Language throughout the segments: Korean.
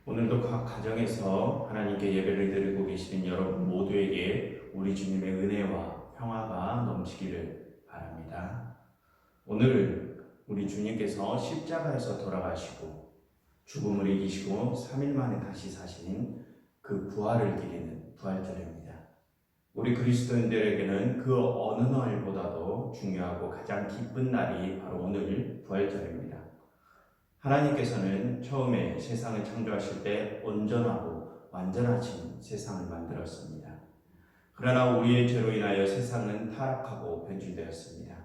오늘도 각 가정에서 하나님께 예배를 드리고 계시는 여러분 모두에게 우리 주님의 은혜와 평화가 넘치기를 바랍니다. 오늘 우리 주님께서 십자가에서 돌아가시고 죽음을 이기시고 3일 만에 다시 사신 그 부활을 기리는 부활절입니다. 우리 그리스도인들에게는 그 어느 날보다도 중요하고 가장 기쁜 날이 바로 오늘 부활절입니다. 하나님께서는 처음에 세상을 창조하실 때 온전하고 완전하신 세상을 만들었습니다. 그러나 우리의 죄로 인하여 세상은 타락하고 변질되었습니다.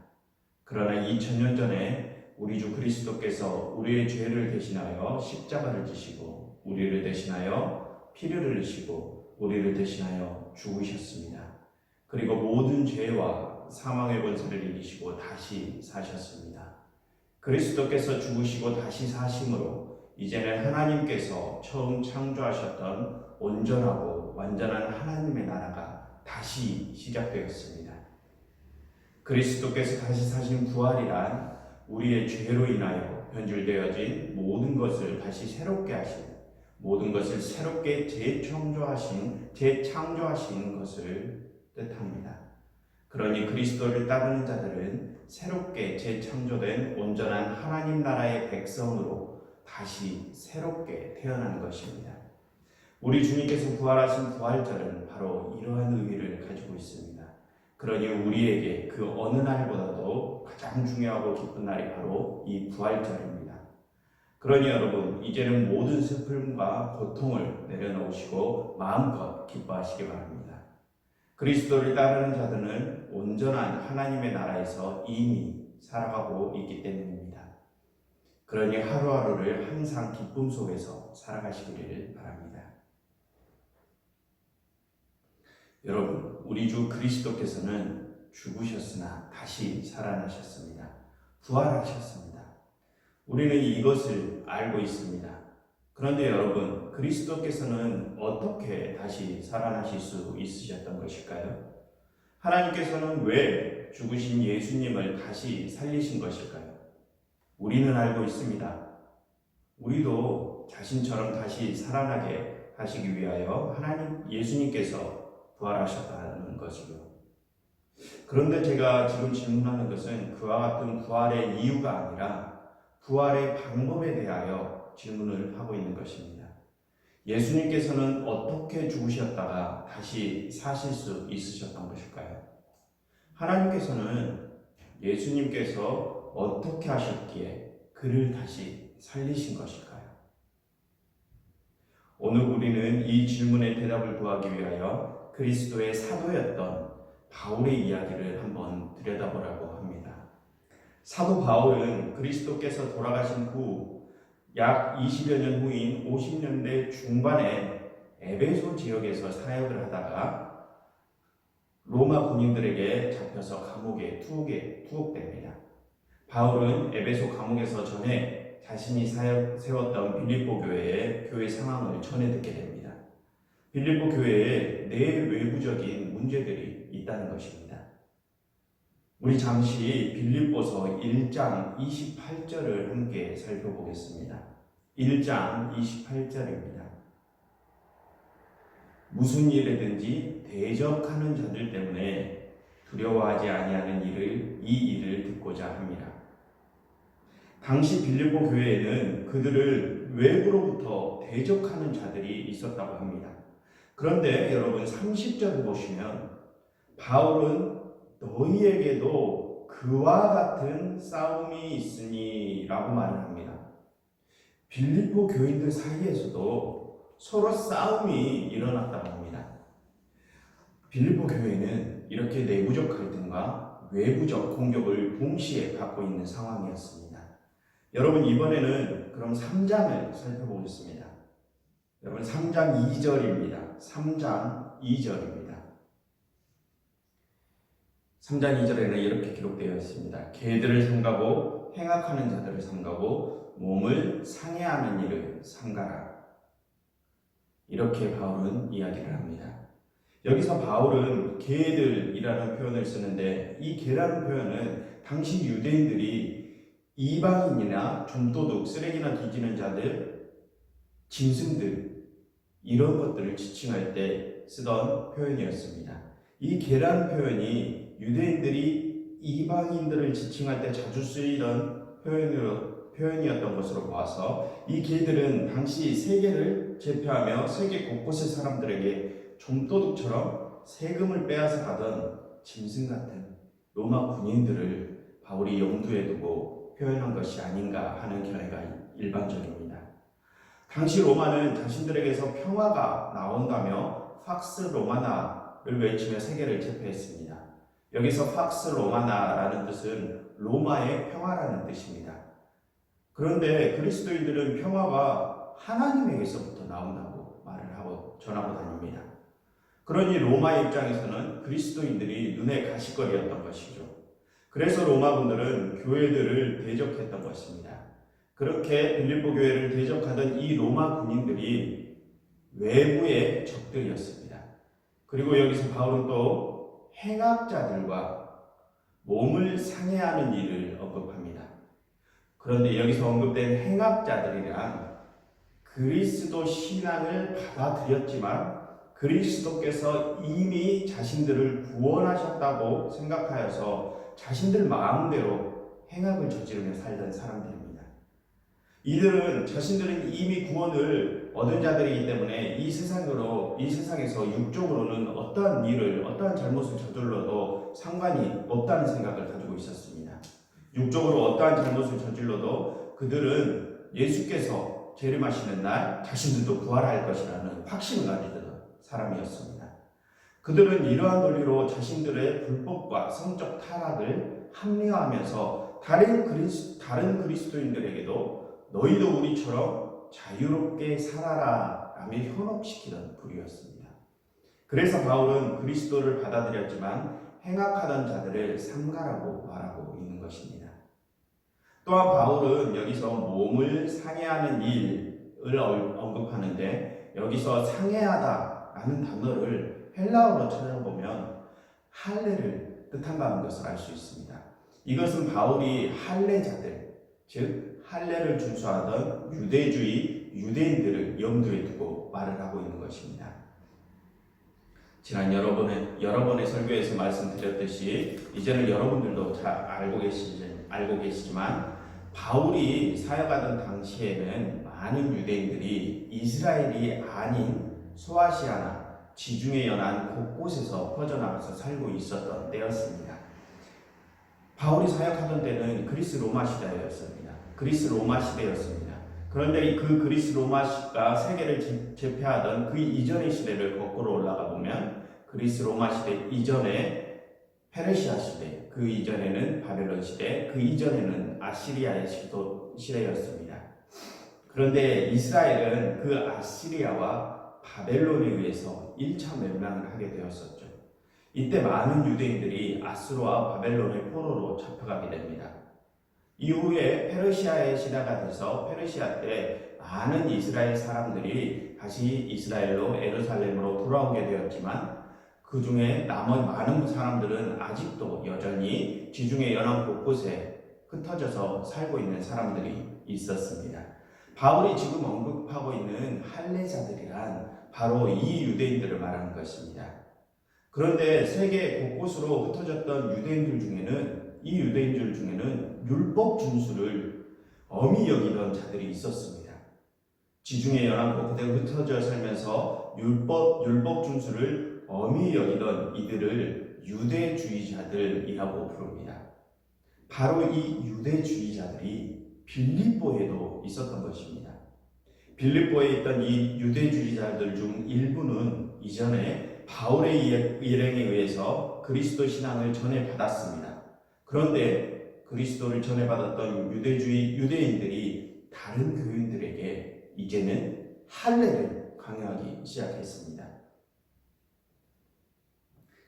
그러나 2000년 전에 우리 주 그리스도께서 우리의 죄를 대신하여 십자가를 지시고 우리를 대신하여 피를 흘리시고 우리를 대신하여 죽으셨습니다. 그리고 모든 죄와 사망의 권세를 이기시고 다시 사셨습니다. 그리스도께서 죽으시고 다시 사심으로 이제는 하나님께서 처음 창조하셨던 온전하고 완전한 하나님의 나라가 다시 시작되었습니다. 그리스도께서 다시 사신 부활이란 우리의 죄로 인하여 변질되어진 모든 것을 다시 새롭게 하신, 모든 것을 새롭게 재창조하신 것을 뜻합니다. 그러니 그리스도를 따르는 자들은 새롭게 재창조된 온전한 하나님 나라의 백성으로 다시 새롭게 태어난 것입니다. 우리 주님께서 부활하신 부활절은 바로 이러한 의미를 가지고 있습니다. 그러니 우리에게 그 어느 날보다도 가장 중요하고 기쁜 날이 바로 이 부활절입니다. 그러니 여러분, 이제는 모든 슬픔과 고통을 내려놓으시고 마음껏 기뻐하시기 바랍니다. 그리스도를 따르는 자들은 온전한 하나님의 나라에서 이미 살아가고 있기 때문입니다. 그러니 하루하루를 항상 기쁨 속에서 살아가시기를 바랍니다. 여러분, 우리 주 그리스도께서는 죽으셨으나 다시 살아나셨습니다. 부활하셨습니다. 우리는 이것을 알고 있습니다. 그런데 여러분, 그리스도께서는 어떻게 다시 살아나실 수 있으셨던 것일까요? 하나님께서는 왜 죽으신 예수님을 다시 살리신 것일까요? 우리는 알고 있습니다. 우리도 자신처럼 다시 살아나게 하시기 위하여 예수님께서 부활하셨다는 것이요. 그런데 제가 지금 질문하는 것은 그와 같은 부활의 이유가 아니라 부활의 방법에 대하여 질문을 하고 있는 것입니다. 예수님께서는 어떻게 죽으셨다가 다시 사실 수 있으셨던 것일까요? 하나님께서는 예수님께서 어떻게 하셨기에 그를 다시 살리신 것일까요? 오늘 우리는 이 질문의 대답을 구하기 위하여 그리스도의 사도였던 바울의 이야기를 한번 들여다보라고 합니다. 사도 바울은 그리스도께서 돌아가신 후 약 20여 년 후인 50년대 중반에 에베소 지역에서 사역을 하다가 로마 군인들에게 잡혀서 감옥에 투옥됩니다. 바울은 에베소 감옥에서 전에 자신이 세웠던 빌립보 교회의 교회 상황을 전해 듣게 됩니다. 빌립보 교회에 내외부적인 문제들이 있다는 것입니다. 우리 잠시 빌립보서 1장 28절을 함께 살펴보겠습니다. 1장 28절입니다. 무슨 일이든지 대적하는 자들 때문에 두려워하지 아니하는 이 일을 듣고자 합니다. 당시 빌립보 교회에는 그들을 외부로부터 대적하는 자들이 있었다고 합니다. 그런데 여러분 30절을 보시면 바울은 너희에게도 그와 같은 싸움이 있으니 라고 말을 합니다. 빌립보 교인들 사이에서도 서로 싸움이 일어났다고 합니다. 빌립보 교회는 이렇게 내부적 갈등과 외부적 공격을 동시에 받고 있는 상황이었습니다. 여러분, 이번에는 그럼 3장을 살펴보겠습니다. 여러분, 3장 2절입니다. 3장 2절입니다. 3장 2절에는 이렇게 기록되어 있습니다. 개들을 삼가고 행악하는 자들을 삼가고 몸을 상해하는 일을 삼가라. 이렇게 바울은 이야기를 합니다. 여기서 바울은 개들이라는 표현을 쓰는데 이 개라는 표현은 당시 유대인들이 이방인이나 좀도둑, 쓰레기나 뒤지는 자들, 짐승들, 이런 것들을 지칭할 때 쓰던 표현이었습니다. 이 개라는 표현이 유대인들이 이방인들을 지칭할 때 자주 쓰이던 표현이었던 것으로 보아서 이 개들은 당시 세계를 제패하며 세계 곳곳의 사람들에게 좀도둑처럼 세금을 빼앗아 가던 짐승 같은 로마 군인들을 바울이 염두에 두고 표현한 것이 아닌가 하는 견해가 일반적입니다. 당시 로마는 자신들에게서 평화가 나온다며 팍스 로마나를 외치며 세계를 제패했습니다. 여기서 팍스 로마나라는 뜻은 로마의 평화라는 뜻입니다. 그런데 그리스도인들은 평화가 하나님에게서부터 나온다고 말을 하고 전하고 다닙니다. 그러니 로마의 입장에서는 그리스도인들이 눈에 가시거리였던 것이죠. 그래서 로마군들은 교회들을 대적했던 것입니다. 그렇게 빌립보 교회를 대적하던 이 로마 군인들이 외부의 적들이었습니다. 그리고 여기서 바울은 또 행악자들과 몸을 상해하는 일을 언급합니다. 그런데 여기서 언급된 행악자들이란 그리스도 신앙을 받아들였지만 그리스도께서 이미 자신들을 구원하셨다고 생각하여서 자신들 마음대로 행악을 저지르며 살던 사람들입니다. 이들은 자신들은 이미 구원을 얻은 자들이기 때문에 이 세상에서 육적으로는 어떠한 일을, 어떠한 잘못을 저질러도 상관이 없다는 생각을 가지고 있었습니다. 육적으로 어떠한 잘못을 저질러도 그들은 예수께서 재림하시는 날 자신들도 부활할 것이라는 확신을 가지던 사람이었습니다. 그들은 이러한 논리로 자신들의 불법과 성적 타락을 합리화하면서 다른 그리스도인들에게도 너희도 우리처럼 자유롭게 살아라 라며 현혹시키던 부류였습니다. 그래서 바울은 그리스도를 받아들였지만 행악하던 자들을 삼가라고 말하고 있는 것입니다. 또한 바울은 여기서 몸을 상해하는 일을 언급하는데 여기서 상해하다라는 단어를 헬라어로 찾아보면 할례를 뜻한다는 것을 알 수 있습니다. 이것은 바울이 할례자들, 즉 할례를 준수하던 유대인들을 염두에 두고 말을 하고 있는 것입니다. 지난 여러 번의 설교에서 말씀드렸듯이 이제는 여러분들도 잘 알고 계시지만 바울이 사역하던 당시에는 많은 유대인들이 이스라엘이 아닌 소아시아나 지중해 연안 곳곳에서 퍼져나가서 살고 있었던 때였습니다. 바울이 사역하던 때는 그리스 로마 시대였습니다. 그런데 그 그리스 로마가 세계를 제패하던 그 이전의 시대를 거꾸로 올라가 보면 그리스 로마 시대 이전에 페르시아 시대, 그 이전에는 바벨론 시대, 그 이전에는 아시리아의 시대였습니다. 그런데 이스라엘은 그 아시리아와 바벨론에 의해서 1차 멸망을 하게 되었었죠. 이때 많은 유대인들이 아수르와 바벨론의 포로로 잡혀가게 됩니다. 이후에 페르시아의 시대가 돼서 페르시아 때 많은 이스라엘 사람들이 다시 이스라엘로 예루살렘으로 돌아오게 되었지만 그 중에 남은 많은 사람들은 아직도 여전히 지중해 연안 곳곳에 흩어져서 살고 있는 사람들이 있었습니다. 바울이 지금 언급하고 있는 할례자들이란 바로 이 유대인들을 말하는 것입니다. 그런데 세계 곳곳으로 흩어졌던 이 유대인들 중에는 율법 준수를 엄히 여기던 자들이 있었습니다. 지중해 연안 곳곳에 흩어져 살면서 율법 준수를 엄히 여기던 이들을 유대주의자들이라고 부릅니다. 바로 이 유대주의자들이 빌립보에도 있었던 것입니다. 빌립보에 있던 이 유대주의자들 중 일부는 이전에 바울의 일행에 의해서 그리스도 신앙을 전해받았습니다. 그런데 그리스도를 전해받았던 유대인들이 다른 교인들에게 이제는 할례를 강요하기 시작했습니다.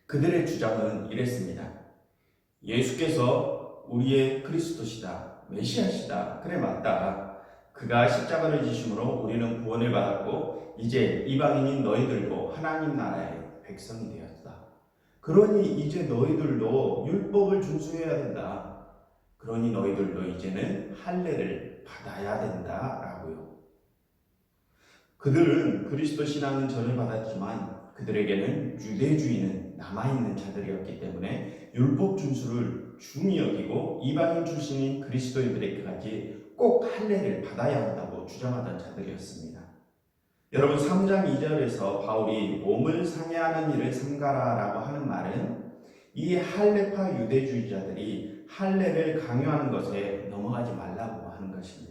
그들의 주장은 이랬습니다. 예수께서 우리의 그리스도시다, 메시아시다. 그래 맞다. 그가 십자가를 지심으로 우리는 구원을 받았고 이제 이방인인 너희들도 하나님 나라의 백성이 되었다. 그러니 이제 너희들도 율법을 준수해야 된다. 그러니 너희들도 이제는 할례를 받아야 된다라고요. 그들은 그리스도 신앙은 전을 받았지만 그들에게는 유대주의는 남아있는 자들이었기 때문에 율법 준수를 중히 여기고 이방인 출신인 그리스도인들에게까지 꼭 할례를 받아야 한다고 주장하던 자들이었습니다. 여러분 3장 2절에서 바울이 몸을 상해하는 일을 삼가라라고 하는 말은 이 할례파 유대주의자들이 할례를 강요하는 것에 넘어가지 말라고 하는 것입니다.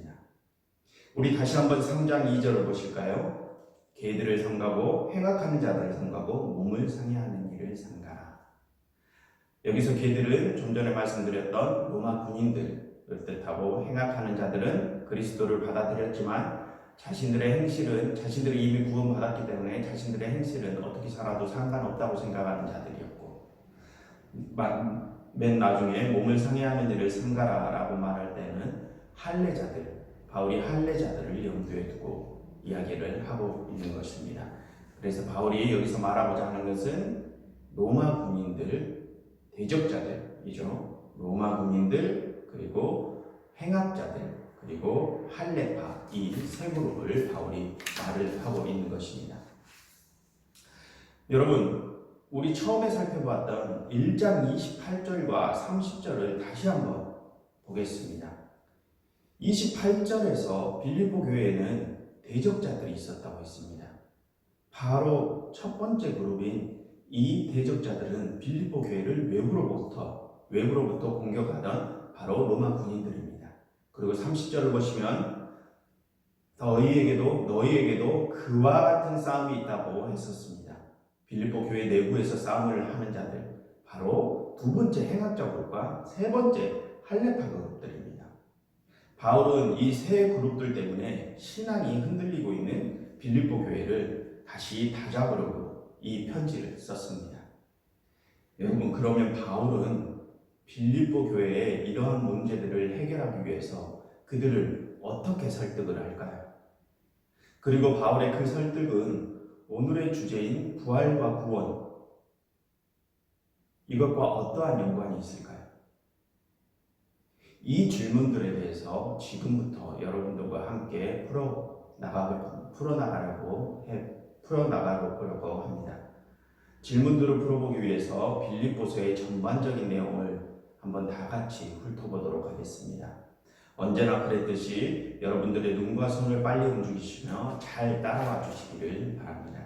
우리 다시 한번 3장 2절을 보실까요? 개들을 삼가고 행악하는 자들을 삼가고 몸을 상해하는 일을 삼가라. 여기서 개들은 좀 전에 말씀드렸던 로마 군인들을 뜻하고 행악하는 자들은 그리스도를 받아들였지만 자신들의 행실은 자신들이 이미 구원받았기 때문에 자신들의 행실은 어떻게 살아도 상관없다고 생각하는 자들이었고 맨 나중에 몸을 상해하는 일을 삼가라라고 말할 때는 할례자들, 바울이 할례자들을 염두에 두고 이야기를 하고 있는 것입니다. 그래서 바울이 여기서 말하고자 하는 것은 로마 군인들, 대적자들이죠. 로마 군인들 그리고 행악자들 그리고 할례파 이 세 그룹을 바울이 말을 하고 있는 것입니다. 여러분 우리 처음에 살펴봤던 1장 28절과 30절을 다시 한번 보겠습니다. 28절에서 빌립보 교회에는 대적자들이 있었다고 했습니다. 바로 첫 번째 그룹인 이 대적자들은 빌립보 교회를 외부로부터 공격하던 바로 로마 군인들입니다. 그리고 30절을 보시면 너희에게도 그와 같은 싸움이 있다고 했었습니다. 빌립보 교회 내부에서 싸움을 하는 자들, 바로 두 번째 행악자 그룹과 세 번째 할례파 그룹들입니다. 바울은 이 세 그룹들 때문에 신앙이 흔들리고 있는 빌립보 교회를 다시 다잡으려고 이 편지를 썼습니다. 여러분 그러면 바울은 빌립보 교회의 이러한 문제들을 해결하기 위해서 그들을 어떻게 설득을 할까요? 그리고 바울의 그 설득은 오늘의 주제인 부활과 구원 이것과 어떠한 연관이 있을까요? 이 질문들에 대해서 지금부터 여러분들과 함께 풀어나가려고 합니다. 질문들을 풀어보기 위해서 빌립보서의 전반적인 내용을 한번 다 같이 훑어보도록 하겠습니다. 언제나 그랬듯이 여러분들의 눈과 손을 빨리 움직이시며 잘 따라와 주시기를 바랍니다.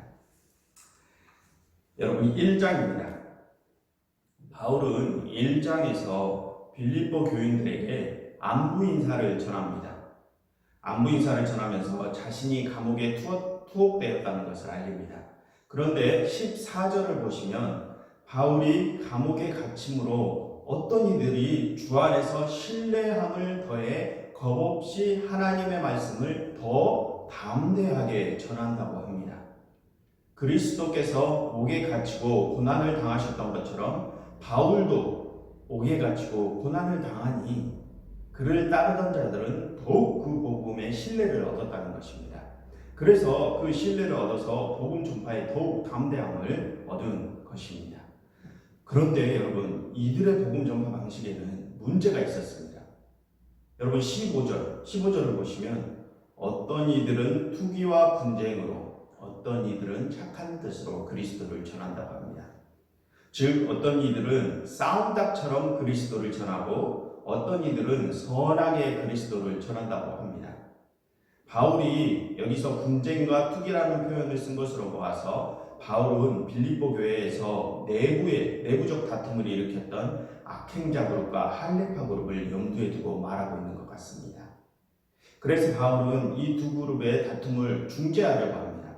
여러분 1장입니다. 바울은 1장에서 빌립보 교인들에게 안부 인사를 전합니다. 안부 인사를 전하면서 자신이 감옥에 투옥되었다는 것을 알립니다. 그런데 14절을 보시면 바울이 감옥에 갇힘으로 어떤 이들이 주 안에서 신뢰함을 더해 겁없이 하나님의 말씀을 더 담대하게 전한다고 합니다. 그리스도께서 옥에 갇히고 고난을 당하셨던 것처럼 바울도 옥에 갇히고 고난을 당하니 그를 따르던 자들은 더욱 그 복음의 신뢰를 얻었다는 것입니다. 그래서 그 신뢰를 얻어서 복음 전파에 더욱 담대함을 얻은 것입니다. 그런데 여러분 이들의 복음 전파 방식에는 문제가 있었습니다. 여러분 15절을 보시면 어떤 이들은 투기와 분쟁으로 어떤 이들은 착한 뜻으로 그리스도를 전한다고 합니다. 즉 어떤 이들은 싸움닭처럼 그리스도를 전하고 어떤 이들은 선하게 그리스도를 전한다고 합니다. 바울이 여기서 분쟁과 투기라는 표현을 쓴 것으로 보아서 바울은 빌립보 교회에서 내부적 다툼을 일으켰던 악행자 그룹과 할례파 그룹을 염두에 두고 말하고 있는 것 같습니다. 그래서 바울은 이 두 그룹의 다툼을 중재하려고 합니다.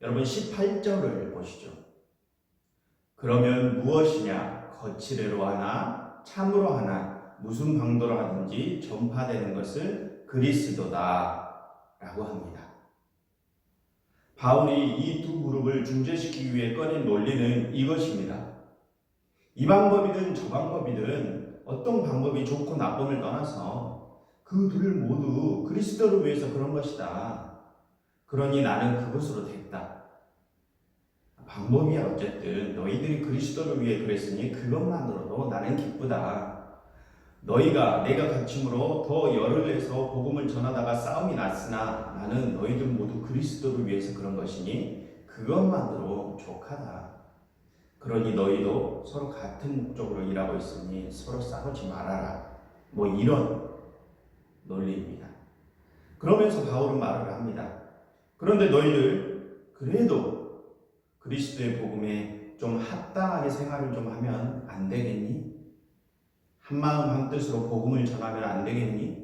여러분 18절을 보시죠. 그러면 무엇이냐 거칠애로 하나 참으로 하나 무슨 방도로 하든지 전파되는 것을 그리스도다 라고 합니다. 바울이 이 두 그룹을 중재시키기 위해 꺼낸 논리는 이것입니다. 이 방법이든 저 방법이든 어떤 방법이 좋고 나쁨을 떠나서 그 둘 모두 그리스도를 위해서 그런 것이다. 그러니 나는 그것으로 됐다. 방법이야 어쨌든 너희들이 그리스도를 위해 그랬으니 그것만으로도 나는 기쁘다. 내가 갇힘으로 더 열을 내서 복음을 전하다가 싸움이 났으나 나는 너희들 모두 그리스도를 위해서 그런 것이니 그것만으로 족하다. 그러니 너희도 서로 같은 목적으로 일하고 있으니 서로 싸우지 말아라. 뭐 이런 논리입니다. 그러면서 바울은 말을 합니다. 그런데 너희들 그래도 그리스도의 복음에 좀 합당하게 생활을 좀 하면 안 되겠니? 한마음 한뜻으로 복음을 전하면 안 되겠니?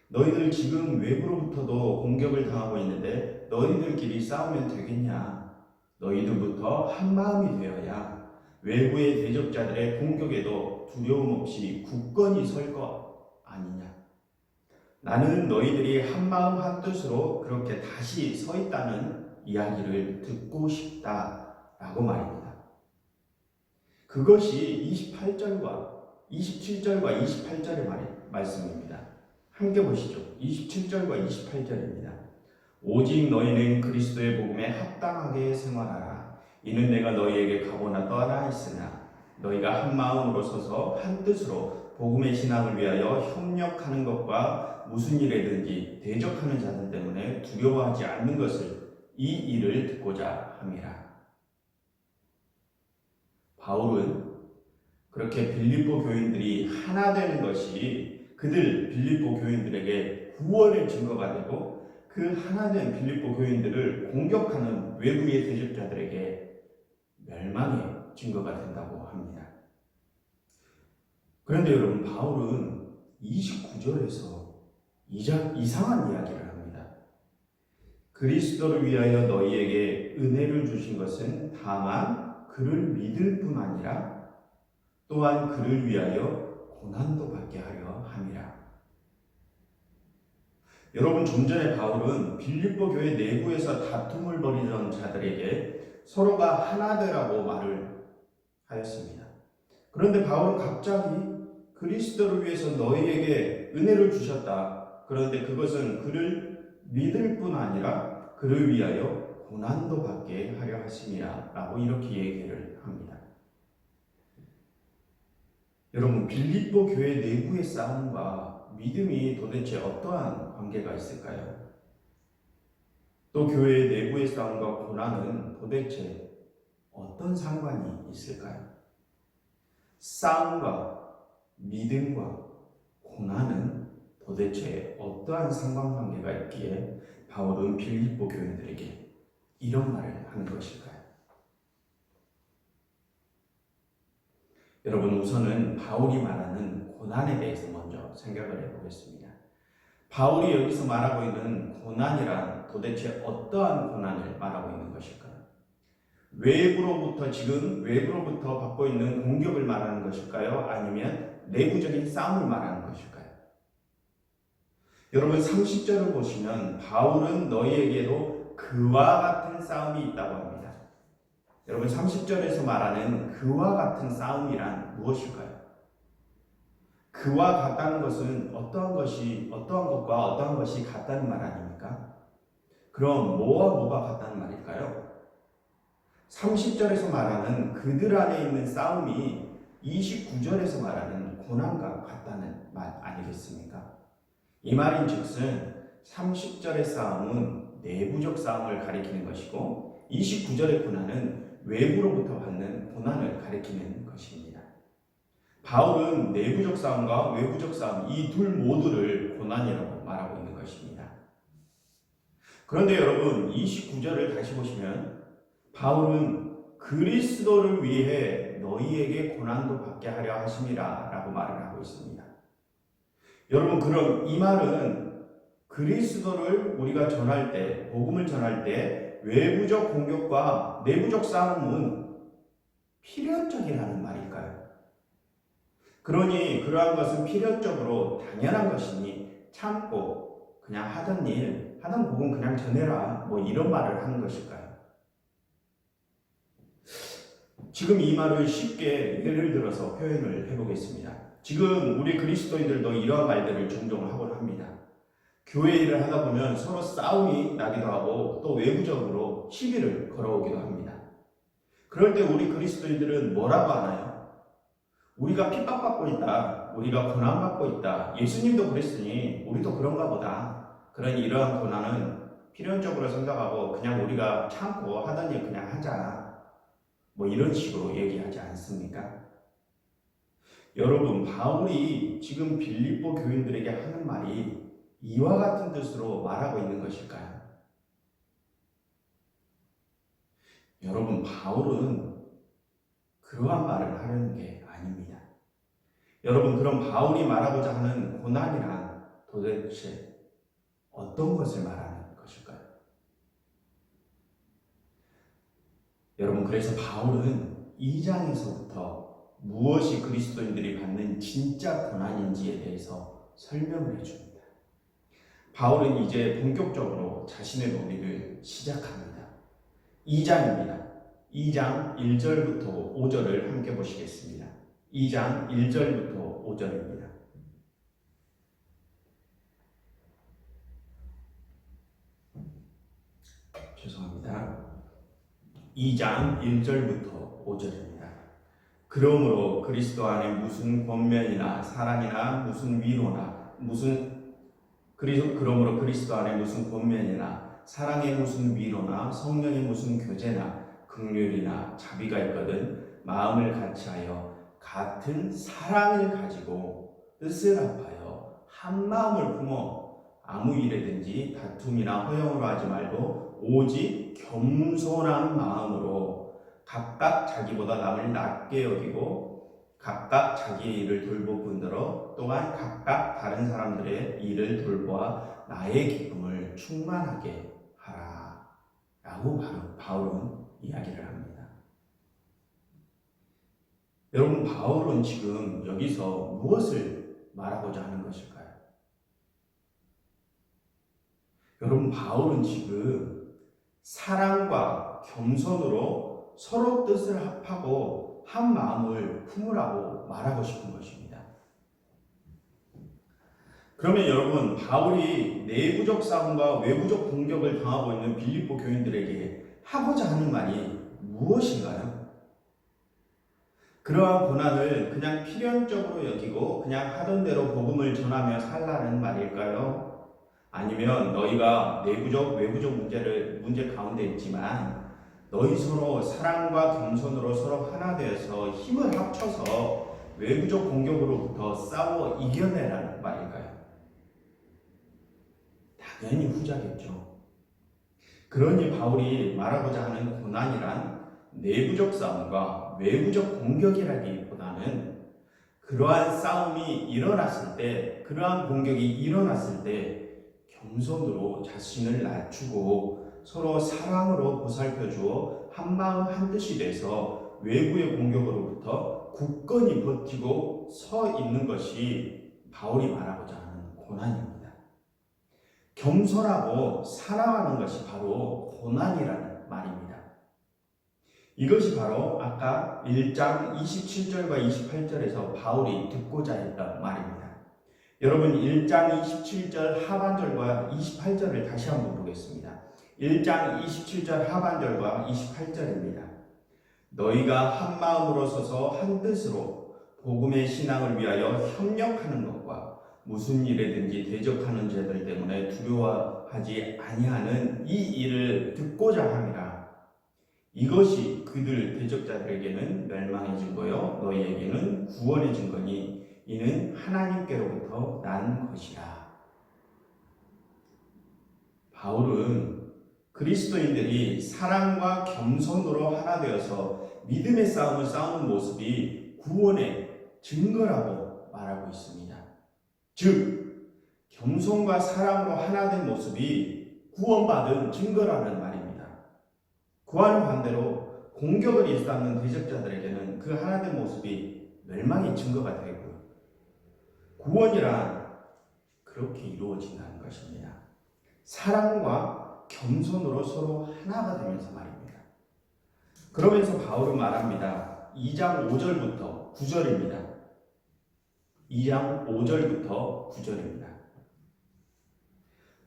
너희들 지금 외부로부터도 공격을 당하고 있는데 너희들끼리 싸우면 되겠냐? 너희들부터 한마음이 되어야 외부의 대적자들의 공격에도 두려움 없이 굳건히 설 것 아니냐? 나는 너희들이 한마음 한뜻으로 그렇게 다시 서 있다는 이야기를 듣고 싶다라고 말입니다. 그것이 28절과 27절과 28절의 말씀입니다. 함께 보시죠. 27절과 28절입니다. 오직 너희는 그리스도의 복음에 합당하게 생활하라. 이는 내가 너희에게 가보나 떠나 있으나 너희가 한 마음으로 서서 한 뜻으로 복음의 신앙을 위하여 협력하는 것과 무슨 일에든지 대적하는 자들 때문에 두려워하지 않는 것을 이 일을 듣고자 함이라. 바울은 그렇게 빌립보 교인들이 하나 되는 것이 그들 빌립보 교인들에게 구원의 증거가 되고 그 하나된 빌립보 교인들을 공격하는 외부의 대적자들에게 멸망의 증거가 된다고 합니다. 그런데 여러분, 바울은 29절에서 이상한 이야기를 합니다. 그리스도를 위하여 너희에게 은혜를 주신 것은 다만 그를 믿을 뿐 아니라 또한 그를 위하여 고난도 받게 하려 함이라. 여러분, 좀 전에 바울은 빌립보 교회 내부에서 다툼을 벌이던 자들에게 서로가 하나 되라고 말을 하였습니다. 그런데 바울은 갑자기 그리스도를 위해서 너희에게 은혜를 주셨다. 그런데 그것은 그를 믿을 뿐 아니라 그를 위하여 고난도 받게 하려 하심이라 라고 이렇게 얘기를 합니다. 여러분, 빌립보 교회 내부의 싸움과 믿음이 도대체 어떠한 관계가 있을까요? 또 교회 내부의 싸움과 고난은 도대체 어떤 상관이 있을까요? 싸움과 믿음과 고난은 도대체 어떠한 상관관계가 있기에 바울은 빌립보 교인들에게 이런 말을 하는 것일까요? 여러분, 우선은 바울이 말하는 고난에 대해서 먼저 생각을 해보겠습니다. 바울이 여기서 말하고 있는 고난이란 도대체 어떠한 고난을 말하고 있는 것일까요? 외부로부터 받고 있는 공격을 말하는 것일까요? 아니면 내부적인 싸움을 말하는 것일까요? 여러분, 30절을 보시면 바울은 너희에게도 그와 같은 싸움이 있다고 합니다. 여러분, 30절에서 말하는 그와 같은 싸움이란 무엇일까요? 그와 같다는 것은 어떠한 것과 어떠한 것이 같다는 말 아닙니까? 그럼 뭐와 뭐가 같다는 말일까요? 30절에서 말하는 그들 안에 있는 싸움이 29절에서 말하는 고난과 같다는 말 아니겠습니까? 이 말인 즉슨 30절의 싸움은 내부적 싸움을 가리키는 것이고 29절의 고난은 외부로부터 받는 고난을 가리키는 것입니다. 바울은 내부적 싸움과 외부적 싸움 이 둘 모두를 고난이라고 말하고 있는 것입니다. 그런데 여러분, 29절을 다시 보시면 바울은 그리스도를 위해 너희에게 고난도 받게 하려 하심이라 라고 말을 하고 있습니다. 여러분, 그럼 이 말은 그리스도를 우리가 전할 때, 복음을 전할 때 외부적 공격과 내부적 싸움은 필연적이라는 말일까요? 그러니 그러한 것은 필연적으로 당연한 것이니 참고 그냥 하던 복음 그냥 전해라, 뭐 이런 말을 하는 것일까요? 지금 이 말을 쉽게 예를 들어서 표현을 해보겠습니다. 지금 우리 그리스도인들도 이러한 말들을 종종 하곤 합니다. 교회 일을 하다 보면 서로 싸움이 나기도 하고 또 외부적으로 시비를 걸어오기도 합니다. 그럴 때 우리 그리스도인들은 뭐라고 하나요? 우리가 핍박받고 있다. 우리가 고난받고 있다. 예수님도 그랬으니 우리도 그런가 보다. 그러니 이러한 고난은 필연적으로 생각하고 그냥 우리가 참고 하던 일 그냥 하자. 뭐 이런 식으로 얘기하지 않습니까? 여러분, 바울이 지금 빌립보 교인들에게 하는 말이 이와 같은 뜻으로 말하고 있는 것일까요? 여러분, 바울은 그러한 말을 하려는 게 아닙니다. 여러분, 그럼 바울이 말하고자 하는 고난이란 도대체 어떤 것을 말하는 것일까요? 여러분, 그래서 바울은 2장에서부터 무엇이 그리스도인들이 받는 진짜 고난인지에 대해서 설명을 해줍니다. 바울은 이제 본격적으로 자신의 논의를 시작합니다. 2장입니다. 2장 1절부터 5절을 함께 보시겠습니다. 2장 1절부터 5절입니다. 죄송합니다. 2장 1절부터 5절입니다. 그러므로 그리스도 안에 무슨 권면이나 사랑이나 무슨 위로나 그러므로 그리스도 안에 무슨 권면이나 사랑의 무슨 위로나 성령의 무슨 교제나 긍휼이나 자비가 있거든 마음을 같이하여 같은 사랑을 가지고 뜻을 합하여 한 마음을 품어 아무 일에든지 다툼이나 허영으로 하지 말고 오직 겸손한 마음으로 각각 자기보다 남을 낮게 여기고 각각 자기의 일을 돌보분들어 또한 각각 다른 사람들의 일을 돌보아 나의 기쁨을 충만하게 하라 라고 바울은 이야기를 합니다. 여러분, 바울은 지금 여기서 무엇을 말하고자 하는 것일까요? 여러분, 바울은 지금 사랑과 겸손으로 서로 뜻을 합하고 한 마음을 품으라고 말하고 싶은 것입니다. 그러면 여러분, 바울이 내부적 싸움과 외부적 공격을 당하고 있는 빌립보 교인들에게 하고자 하는 말이 무엇인가요? 그러한 고난을 그냥 필연적으로 여기고 그냥 하던 대로 복음을 전하며 살라는 말일까요? 아니면 너희가 내부적, 외부적 문제 가운데 있지만 너희 서로 사랑과 겸손으로 서로 하나 되어서 힘을 합쳐서 외부적 공격으로부터 싸워 이겨내라는 말일까요? 당연히 후자겠죠. 그러니 바울이 말하고자 하는 고난이란 내부적 싸움과 외부적 공격이라기보다는 그러한 싸움이 일어났을 때, 그러한 공격이 일어났을 때 겸손으로 자신을 낮추고 서로 사랑으로 보살펴주어 한마음 한뜻이 돼서 외부의 공격으로부터 굳건히 버티고 서 있는 것이 바울이 말하고자 하는 고난입니다. 겸손하고 사랑하는 것이 바로 고난이라는 말입니다. 이것이 바로 아까 1장 27절과 28절에서 바울이 듣고자 했던 말입니다. 여러분, 1장 27절 하반절과 28절을 다시 한번 보겠습니다. 1장 27절 하반절과 28절입니다. 너희가 한 마음으로 서서 한 뜻으로 복음의 신앙을 위하여 협력하는 것과 무슨 일에든지 대적하는 자들 때문에 두려워하지 아니하는 이 일을 듣고자 함이라. 이것이 그들 대적자들에게는 멸망의 증거요 너희에게는 구원의 증거니 이는 하나님께로부터 난 것이라. 바울은 그리스도인들이 사랑과 겸손으로 하나 되어서 믿음의 싸움을 싸우는 모습이 구원의 증거라고 말하고 있습니다. 즉, 겸손과 사랑으로 하나 된 모습이 구원받은 증거라는 말입니다. 그와는 반대로 공격을 일삼는 대적자들에게는 그 하나 된 모습이 멸망의 증거가 되고요. 구원이란 그렇게 이루어진다는 것입니다. 사랑과 겸손으로 서로 하나가 되면서 말입니다. 그러면서 바울은 말합니다. 2장 5절부터 9절입니다. 2장 5절부터 9절입니다.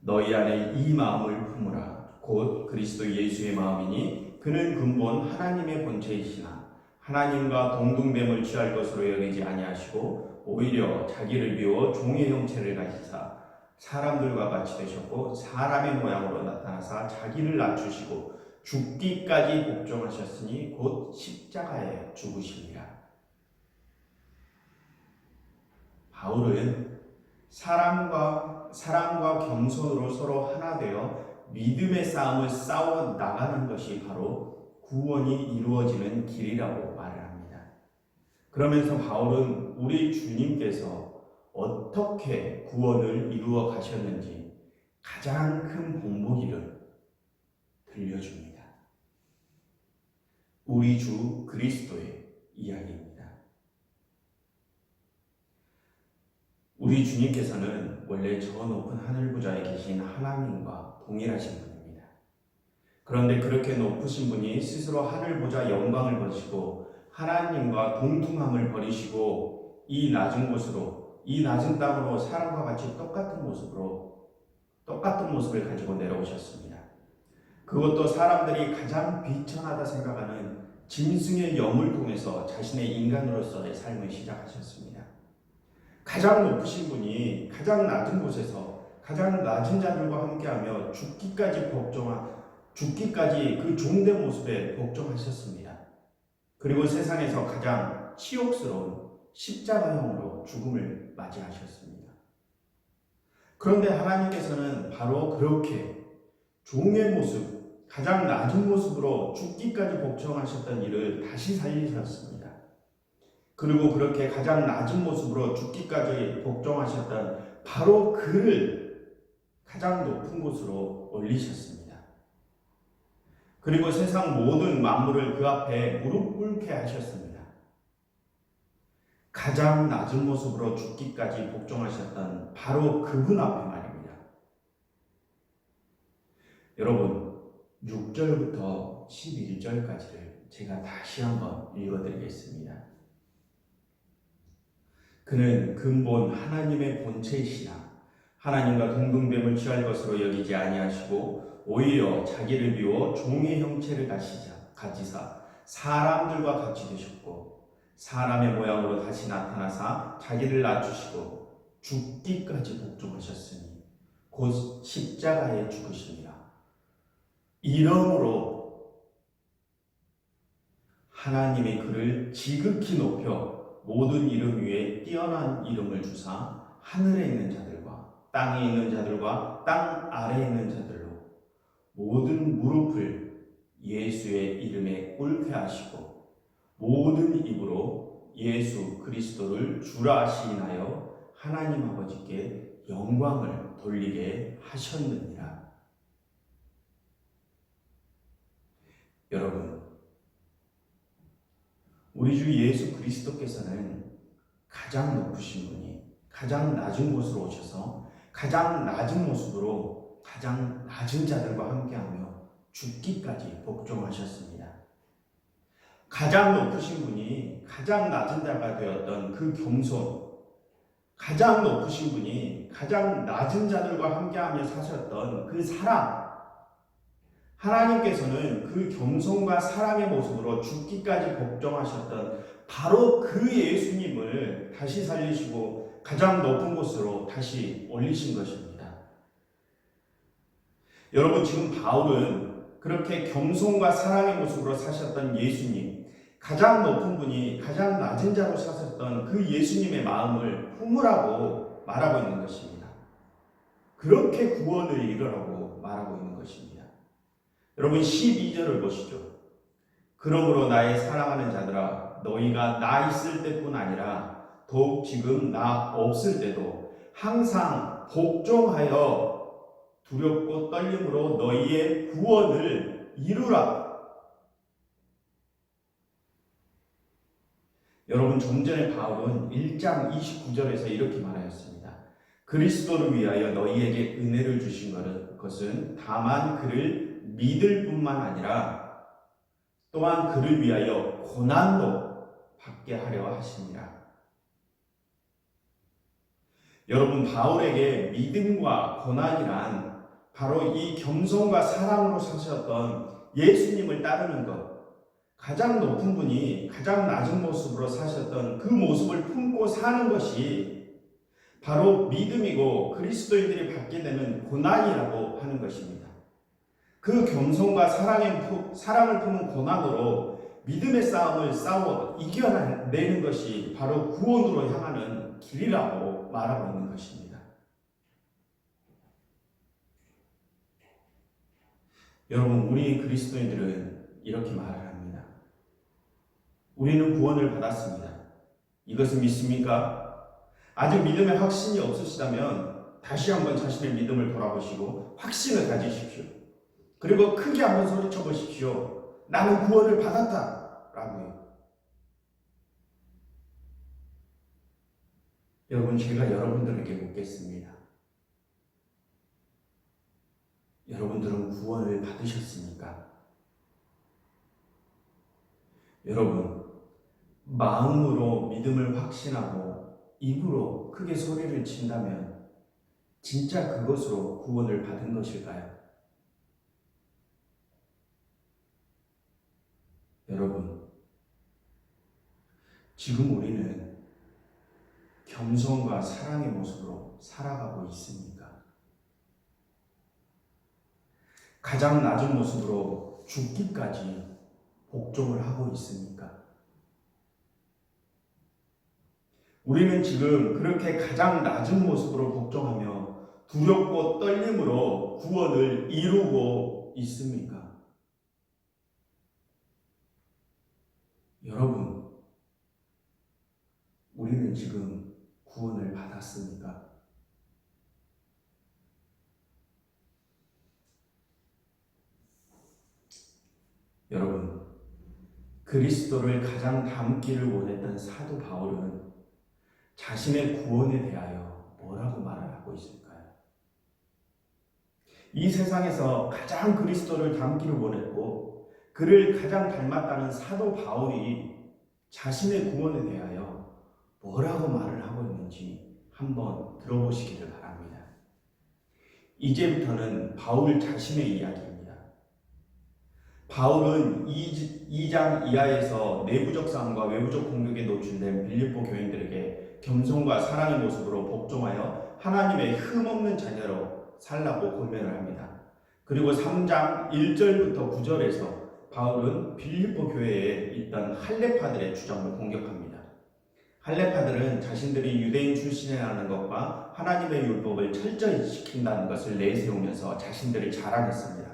너희 안에 이 마음을 품으라. 곧 그리스도 예수의 마음이니 그는 근본 하나님의 본체이시나 하나님과 동등됨을 취할 것으로 여기지 아니하시고 오히려 자기를 비워 종의 형체를 가지사 사람들과 같이 되셨고 사람의 모양으로 나타나사 자기를 낮추시고 죽기까지 복종하셨으니 곧 십자가에 죽으시니라. 바울은 사랑과 겸손으로 서로 하나 되어 믿음의 싸움을 싸워 나가는 것이 바로 구원이 이루어지는 길이라고 말을 합니다. 그러면서 바울은 우리 주님께서 어떻게 구원을 이루어 가셨는지 가장 큰 본보기를 들려줍니다. 우리 주 그리스도의 이야기입니다. 우리 주님께서는 원래 저 높은 하늘 부자에 계신 하나님과 동일하신 분입니다. 그런데 그렇게 높으신 분이 스스로 하늘 부자 영광을 버리시고 하나님과 동등함을 버리시고 이 낮은 곳으로, 이 낮은 땅으로 사람과 같이 똑같은 모습을 가지고 내려오셨습니다. 그것도 사람들이 가장 비천하다 생각하는 짐승의 염을 통해서 자신의 인간으로서의 삶을 시작하셨습니다. 가장 높으신 분이 가장 낮은 곳에서 가장 낮은 자들과 함께하며 죽기까지 그 종된 모습에 복종하셨습니다. 그리고 세상에서 가장 치욕스러운 십자가형으로 죽음을 맞이하셨습니다. 그런데 하나님께서는 바로 그렇게 종의 모습, 가장 낮은 모습으로 죽기까지 복종하셨던 이를 다시 살리셨습니다. 그리고 그렇게 가장 낮은 모습으로 죽기까지 복종하셨던 바로 그를 가장 높은 곳으로 올리셨습니다. 그리고 세상 모든 만물을 그 앞에 무릎 꿇게 하셨습니다. 가장 낮은 모습으로 죽기까지 복종하셨던 바로 그분 앞에 말입니다. 여러분, 6절부터 11절까지를 제가 다시 한번 읽어드리겠습니다. 그는 근본 하나님의 본체이시나 하나님과 동등됨을 취할 것으로 여기지 아니하시고 오히려 자기를 비워 종의 형체를 가지사 사람들과 같이 되셨고 사람의 모양으로 다시 나타나사 자기를 낮추시고 죽기까지 복종하셨으니 곧 십자가에 죽으시니라. 이러므로 하나님이 그를 지극히 높여 모든 이름 위에 뛰어난 이름을 주사 하늘에 있는 자들과 땅에 있는 자들과 땅 아래에 있는 자들로 모든 무릎을 예수의 이름에 꿇게 하시고 모든 입으로 예수 그리스도를 주라 시인하여 하나님 아버지께 영광을 돌리게 하셨느니라. 여러분, 우리 주 예수 그리스도께서는 가장 높으신 분이 가장 낮은 곳으로 오셔서 가장 낮은 모습으로 가장 낮은 자들과 함께하며 죽기까지 복종하셨습니다. 가장 높으신 분이 가장 낮은 자가 되었던 그 겸손, 가장 높으신 분이 가장 낮은 자들과 함께하며 사셨던 그 사랑, 하나님께서는 그 겸손과 사랑의 모습으로 죽기까지 복종하셨던 바로 그 예수님을 다시 살리시고 가장 높은 곳으로 다시 올리신 것입니다. 여러분, 지금 바울은 그렇게 겸손과 사랑의 모습으로 사셨던 예수님, 가장 높은 분이 가장 낮은 자로 사셨던 그 예수님의 마음을 품으라고 말하고 있는 것입니다. 그렇게 구원을 이루라고 말하고 있는 것입니다. 여러분, 12절을 보시죠. 그러므로 나의 사랑하는 자들아, 너희가 나 있을 때뿐 아니라 더욱 지금 나 없을 때도 항상 복종하여 두렵고 떨림으로 너희의 구원을 이루라. 여러분, 좀 전에 바울은 1장 29절에서 이렇게 말하였습니다. 그리스도를 위하여 너희에게 은혜를 주신 것은 다만 그를 믿을 뿐만 아니라 또한 그를 위하여 고난도 받게 하려 하십니다. 여러분, 바울에게 믿음과 고난이란 바로 이 겸손과 사랑으로 사셨던 예수님을 따르는 것, 가장 높은 분이 가장 낮은 모습으로 사셨던 그 모습을 품고 사는 것이 바로 믿음이고 그리스도인들이 받게 되는 고난이라고 하는 것입니다. 그 겸손과 사랑을 품은 고난으로 믿음의 싸움을 싸워 이겨내는 것이 바로 구원으로 향하는 길이라고 말하고 있는 것입니다. 여러분, 우리 그리스도인들은 이렇게 말을 합니다. 우리는 구원을 받았습니다. 이것을 믿습니까? 아직 믿음에 확신이 없으시다면 다시 한번 자신의 믿음을 돌아보시고 확신을 가지십시오. 그리고 크게 한번 소리쳐 보십시오. 나는 구원을 받았다 라고요. 여러분, 제가 여러분들에게 묻겠습니다. 여러분들은 구원을 받으셨습니까? 여러분, 마음으로 믿음을 확신하고 입으로 크게 소리를 친다면 진짜 그것으로 구원을 받은 것일까요? 여러분, 지금 우리는 겸손과 사랑의 모습으로 살아가고 있습니까? 가장 낮은 모습으로 죽기까지 복종을 하고 있습니까? 우리는 지금 그렇게 가장 낮은 모습으로 복종하며 두렵고 떨림으로 구원을 이루고 있습니까? 여러분, 우리는 지금 구원을 받았습니까? 여러분, 그리스도를 가장 닮기를 원했던 사도 바울은 자신의 구원에 대하여 뭐라고 말을 하고 있을까요? 이 세상에서 가장 그리스도를 닮기를 원했고 그를 가장 닮았다는 사도 바울이 자신의 구원에 대하여 뭐라고 말을 하고 있는지 한번 들어보시기를 바랍니다. 이제부터는 바울 자신의 이야기입니다. 바울은 2장 이하에서 내부적 싸움과 외부적 공격에 노출된 빌립보 교인들에게 겸손과 사랑의 모습으로 복종하여 하나님의 흠없는 자녀로 살라고 권면을 합니다. 그리고 3장 1절부터 9절에서 바울은 빌립보 교회에 있던 할례파들의 주장을 공격합니다. 할례파들은 자신들이 유대인 출신이라는 것과 하나님의 율법을 철저히 지킨다는 것을 내세우면서 자신들을 자랑했습니다.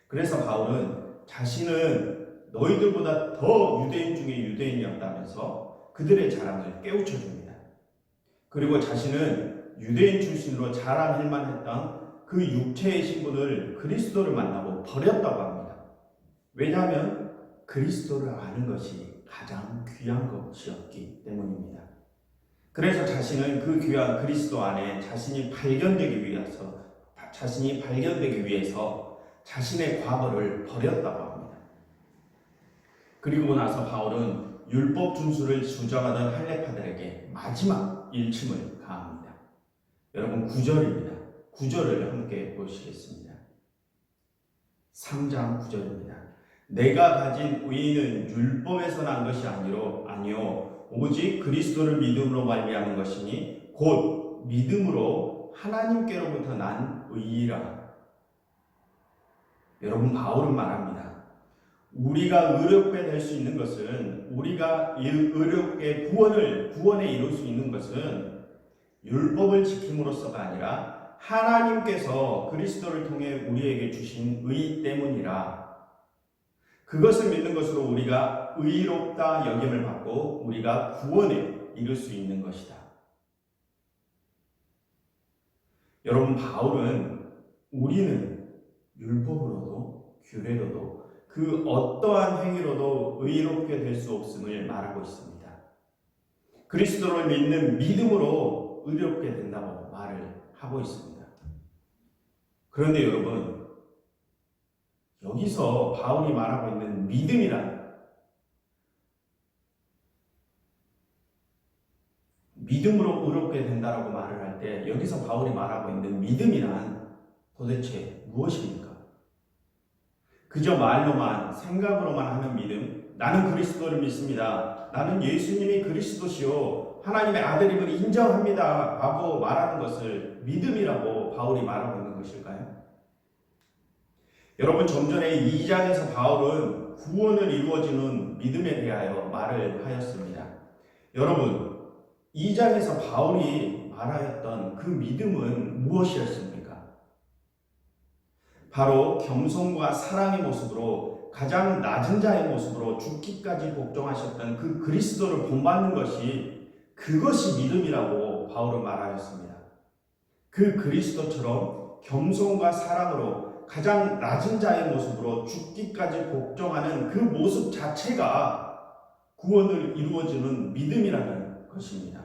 그래서 바울은 자신은 너희들보다 더 유대인 중에 유대인이었다면서 그들의 자랑을 깨우쳐줍니다. 그리고 자신은 유대인 출신으로 자랑할 만했던 그 육체의 신분을 그리스도를 만나고 버렸다고 합니다. 왜냐하면 그리스도를 아는 것이 가장 귀한 것이었기 때문입니다. 그래서 자신은 그 귀한 그리스도 안에 자신이 발견되기 위해서 자신의 과거를 버렸다고 합니다. 그리고 나서 바울은 율법 준수를 주장하던 할례파들에게 마지막 일침을 가합니다. 여러분, 9절입니다. 9절을 함께 보시겠습니다. 3장 9절입니다. 내가 가진 의의는 율법에서 난 것이 아니요 오직 그리스도를 믿음으로 말미암은 것이니 곧 믿음으로 하나님께로부터 난 의의라. 여러분, 바울은 말합니다. 우리가 의롭게 될 수 있는 것은, 우리가 의롭게 구원에 이룰 수 있는 것은 율법을 지킴으로써가 아니라 하나님께서 그리스도를 통해 우리에게 주신 의 때문이라. 그것을 믿는 것으로 우리가 의롭다 여김을 받고 우리가 구원에 이룰 수 있는 것이다. 여러분, 바울은 우리는 율법으로도 규례로도 그 어떠한 행위로도 의롭게 될 수 없음을 말하고 있습니다. 그리스도를 믿는 믿음으로 의롭게 된다고 말을 하고 있습니다. 그런데 여러분, 여기서 바울이 말하고 있는 믿음으로 의롭게 된다라고 말을 할 때 여기서 바울이 말하고 있는 믿음이란 도대체 무엇입니까? 그저 말로만, 생각으로만 하는 믿음, 나는 그리스도를 믿습니다. 나는 예수님이 그리스도시요 하나님의 아들임을 인정합니다 라고 말하는 것을 믿음이라고 바울이 말하고 있는 것일까요? 여러분, 좀 전에 2장에서 바울은 구원을 이루어지는 믿음에 대하여 말을 하였습니다. 여러분, 2장에서 바울이 말하였던 그 믿음은 무엇이었습니까? 바로 겸손과 사랑의 모습으로 가장 낮은 자의 모습으로 죽기까지 복종하셨던 그 그리스도를 본받는 것이 그것이 믿음이라고 바울은 말하였습니다. 그 그리스도처럼 겸손과 사랑으로 가장 낮은 자의 모습으로 죽기까지 복종하는 그 모습 자체가 구원을 이루어주는 믿음이라는 것입니다.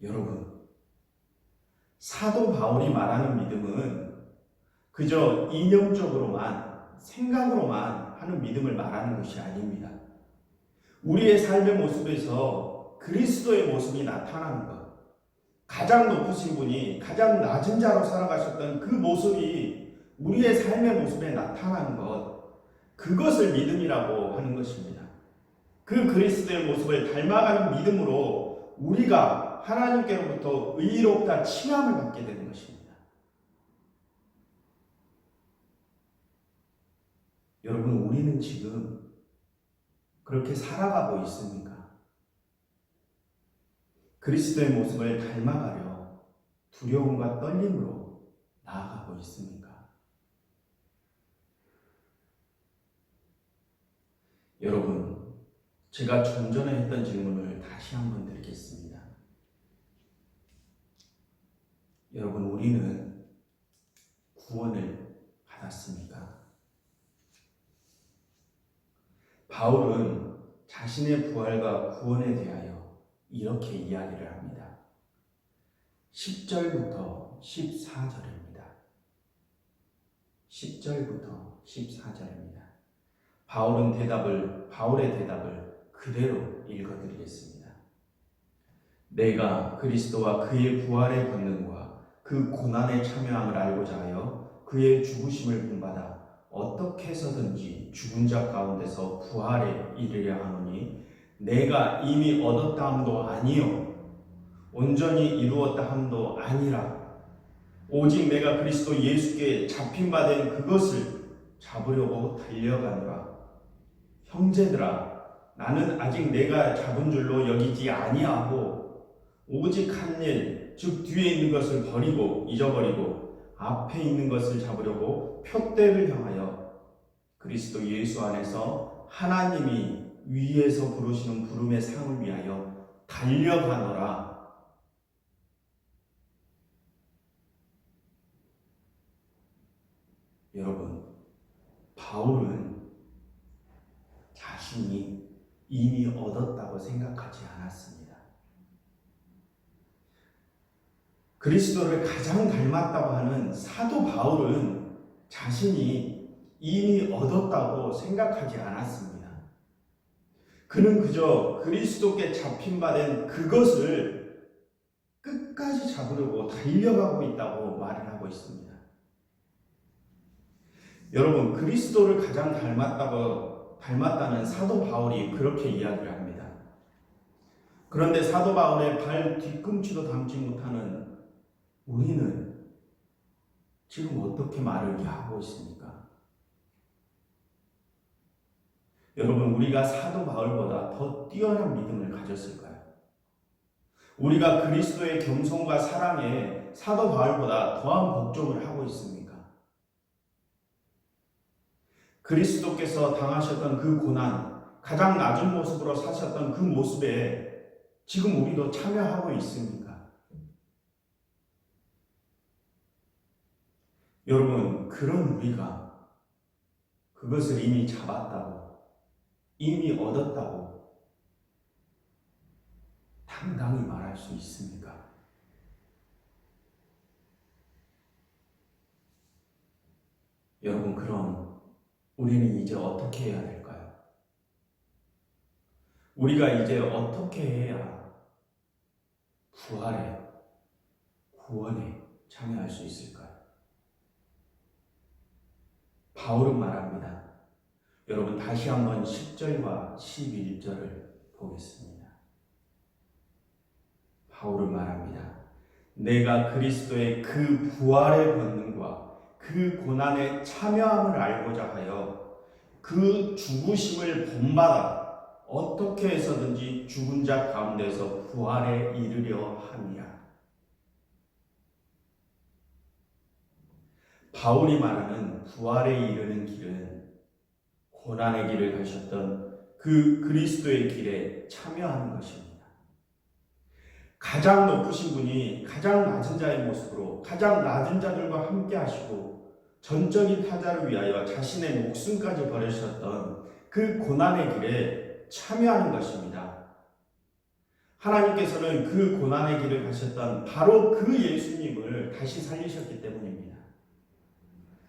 여러분, 사도 바울이 말하는 믿음은 그저 이념적으로만 생각으로만 하는 믿음을 말하는 것이 아닙니다. 우리의 삶의 모습에서 그리스도의 모습이 나타나는 것, 가장 높으신 분이 가장 낮은 자로 살아가셨던 그 모습이 우리의 삶의 모습에 나타나는 것, 그것을 믿음이라고 하는 것입니다. 그 그리스도의 모습을 닮아가는 믿음으로 우리가 하나님께로부터 의롭다 칭함을 받게 되는 것입니다. 여러분, 우리는 지금 그렇게 살아가고 있습니까? 그리스도의 모습을 닮아가려 두려움과 떨림으로 나아가고 있습니까? 여러분, 제가 좀 전에 했던 질문을 다시 한번 드리겠습니다. 여러분, 우리는 구원을 받았습니까? 바울은 자신의 부활과 구원에 대하여 이렇게 이야기를 합니다. 10절부터 14절입니다. 10절부터 14절입니다. 바울의 대답을 그대로 읽어드리겠습니다. 내가 그리스도와 그의 부활의 권능과 그 고난에 참여함을 알고자 하여 그의 죽으심을 본받아 어떻게 해서든지 죽은 자 가운데서 부활에 이르려 하노니 내가 이미 얻었다 함도 아니요 온전히 이루었다 함도 아니라 오직 내가 그리스도 예수께 잡힌 바 된 그것을 잡으려고 달려가노라. 형제들아, 나는 아직 내가 잡은 줄로 여기지 아니하고 오직 한 일, 즉 뒤에 있는 것을 버리고 잊어버리고 앞에 있는 것을 잡으려고 표대를 향하여 그리스도 예수 안에서 하나님이 위에서 부르시는 부름의 상을 위하여 달려가노라. 여러분, 바울은 자신이 이미 얻었다고 생각하지 않았습니다. 그리스도를 가장 닮았다고 하는 사도 바울은 자신이 이미 얻었다고 생각하지 않았습니다. 그는 그저 그리스도께 잡힌 바 된 그것을 끝까지 잡으려고 달려가고 있다고 말을 하고 있습니다. 여러분, 그리스도를 가장 닮았다는 사도 바울이 그렇게 이야기를 합니다. 그런데 사도 바울의 발 뒤꿈치도 닮지 못하는 우리는 지금 어떻게 말을 하고 있습니까? 여러분, 우리가 사도 바울보다 더 뛰어난 믿음을 가졌을까요? 우리가 그리스도의 겸손과 사랑에 사도 바울보다 더한 복종을 하고 있습니까? 그리스도께서 당하셨던 그 고난, 가장 낮은 모습으로 사셨던 그 모습에 지금 우리도 참여하고 있습니까? 여러분, 그런 우리가 그것을 이미 잡았다고, 이미 얻었다고 당당히 말할 수 있습니까? 여러분, 그럼 우리는 이제 어떻게 해야 될까요? 우리가 이제 어떻게 해야 부활에, 구원에 참여할 수 있을까요? 바울은 말합니다. 여러분 다시 한번 10절과 11절을 보겠습니다. 바울은 말합니다. 내가 그리스도의 그 부활의 권능과 그 고난에 참여함을 알고자 하여 그 죽으심을 본받아 어떻게 해서든지 죽은 자 가운데서 부활에 이르려 함이라. 바울이 말하는 부활에 이르는 길은 고난의 길을 가셨던 그 그리스도의 길에 참여하는 것입니다. 가장 높으신 분이 가장 낮은 자의 모습으로 가장 낮은 자들과 함께 하시고 전적인 타자를 위하여 자신의 목숨까지 버리셨던 그 고난의 길에 참여하는 것입니다. 하나님께서는 그 고난의 길을 가셨던 바로 그 예수님을 다시 살리셨기 때문입니다.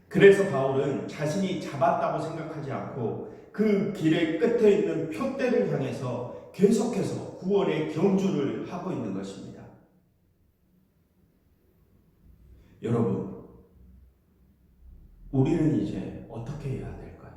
그래서 바울은 자신이 잡았다고 생각하지 않고 그 길의 끝에 있는 표대를 향해서 계속해서 구원의 경주를 하고 있는 것입니다. 여러분, 우리는 이제 어떻게 해야 될까요?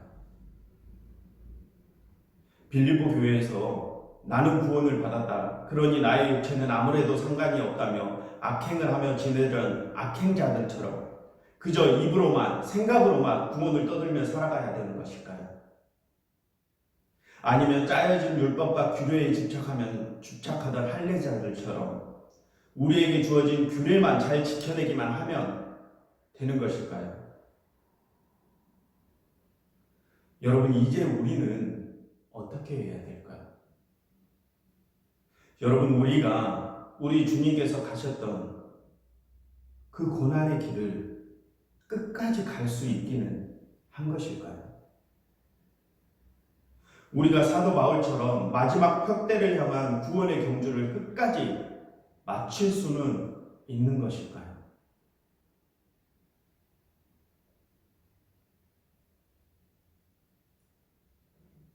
빌립보 교회에서 나는 구원을 받았다. 그러니 나의 육체는 아무래도 상관이 없다며 악행을 하며 지내던 악행자들처럼 그저 입으로만 생각으로만 구원을 떠들며 살아가야 되는 것일까요? 아니면 짜여진 율법과 규례에 집착하던 할례자들처럼 우리에게 주어진 규례만 잘 지켜내기만 하면 되는 것일까요? 여러분, 이제 우리는 어떻게 해야 될까요? 여러분, 우리가 우리 주님께서 가셨던 그 고난의 길을 끝까지 갈 수 있기는 한 것일까요? 우리가 사도 바울처럼 마지막 홧대를 향한 구원의 경주를 끝까지 마칠 수는 있는 것일까요?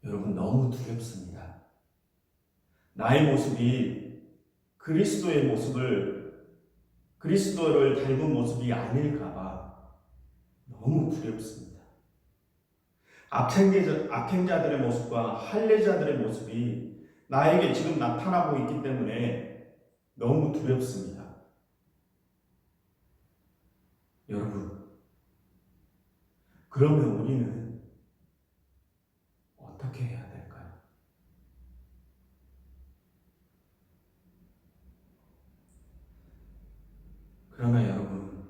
여러분, 너무 두렵습니다. 나의 모습이 그리스도를 닮은 모습이 아닐까봐 너무 두렵습니다. 악행자들의 모습과 할례자들의 모습이 나에게 지금 나타나고 있기 때문에 너무 두렵습니다. 여러분, 그러면 우리는 어떻게 해야 될까요? 그러나 여러분,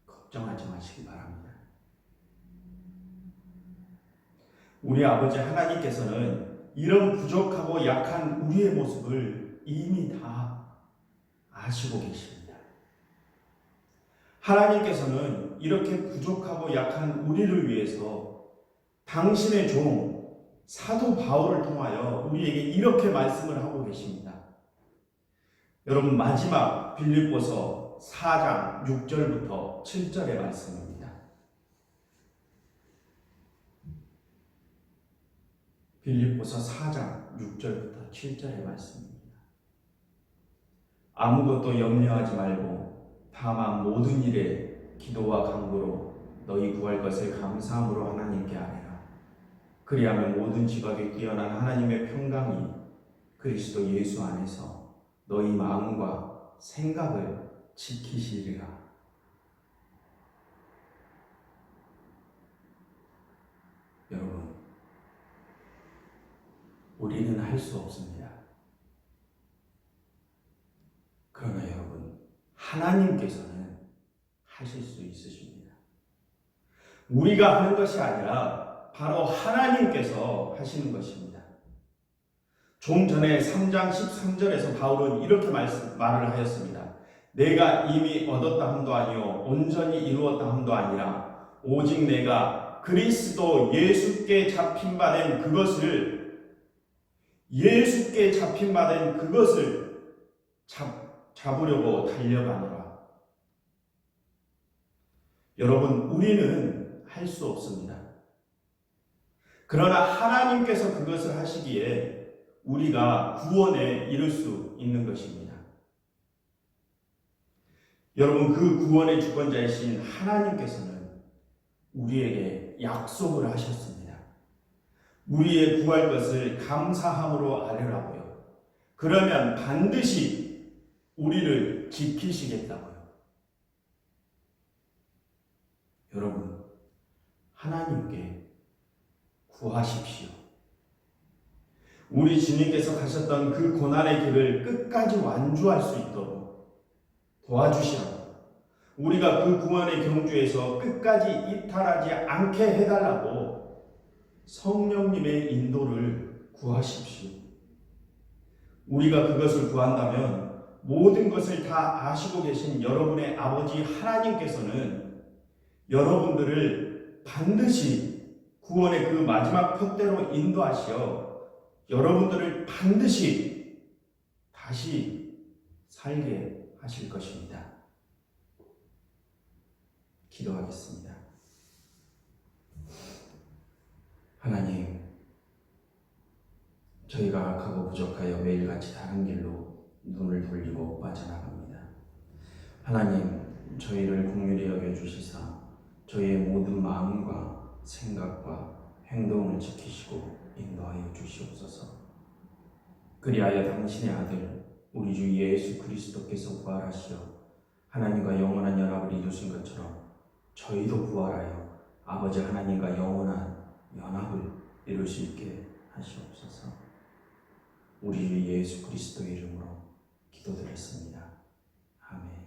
걱정하지 마시기 바랍니다. 우리 아버지 하나님께서는 이런 부족하고 약한 우리의 모습을 이미 다 아시고 계십니다. 하나님께서는 이렇게 부족하고 약한 우리를 위해서 당신의 종 사도 바울을 통하여 우리에게 이렇게 말씀을 하고 계십니다. 여러분, 마지막 빌립보서 4장 6절부터 7절의 말씀입니다. 빌립보서 4장 6절부터 7절의 말씀입니다. 아무것도 염려하지 말고 다만 모든 일에 기도와 간구로 너희 구할 것을 감사함으로 하나님께 아뢰라. 그리하면 모든 지각에 뛰어난 하나님의 평강이 그리스도 예수 안에서 너희 마음과 생각을 지키시리라. 여러분, 우리는 할 수 없습니다. 그러나 여러분, 하나님께서는 하실 수 있으십니다. 우리가 하는 것이 아니라 바로 하나님께서 하시는 것입니다. 좀 전에 3장 13절에서 바울은 이렇게 말을 하였습니다. 내가 이미 얻었다 함도 아니요 온전히 이루었다 함도 아니라 오직 내가 그리스도 예수께 잡힌 바 된 그것을 잡으려고 달려가노라. 여러분, 우리는 할 수 없습니다. 그러나 하나님께서 그것을 하시기에 우리가 구원에 이를 수 있는 것입니다. 여러분, 그 구원의 주권자이신 하나님께서는 우리에게 약속을 하셨습니다. 우리의 구할 것을 감사함으로 아뢰라고요. 그러면 반드시 우리를 지키시겠다고요. 여러분, 하나님께 구하십시오. 우리 주님께서 가셨던 그 고난의 길을 끝까지 완주할 수 있도록 도와주시라고. 우리가 그 구원의 경주에서 끝까지 이탈하지 않게 해달라고 성령님의 인도를 구하십시오. 우리가 그것을 구한다면 모든 것을 다 아시고 계신 여러분의 아버지 하나님께서는 여러분들을 반드시 구원의 그 마지막 표대로 인도하시어 여러분들을 반드시 다시 살게 하실 것입니다. 기도하겠습니다. 하나님, 저희가 악하고 부족하여 매일같이 다른 길로 눈을 돌리고 빠져나갑니다. 하나님, 저희를 긍휼히 여겨주시사 저희의 모든 마음과 생각과 행동을 지키시고 인도하여 주시옵소서. 그리하여 당신의 아들 우리 주 예수 그리스도께서 부활하시어 하나님과 영원한 연합을 이루신 것처럼 저희도 부활하여 아버지 하나님과 영원한 연합을 이룰 수 있게 하시옵소서. 우리 주 예수 그리스도의 이름으로 기도드렸습니다. 아멘.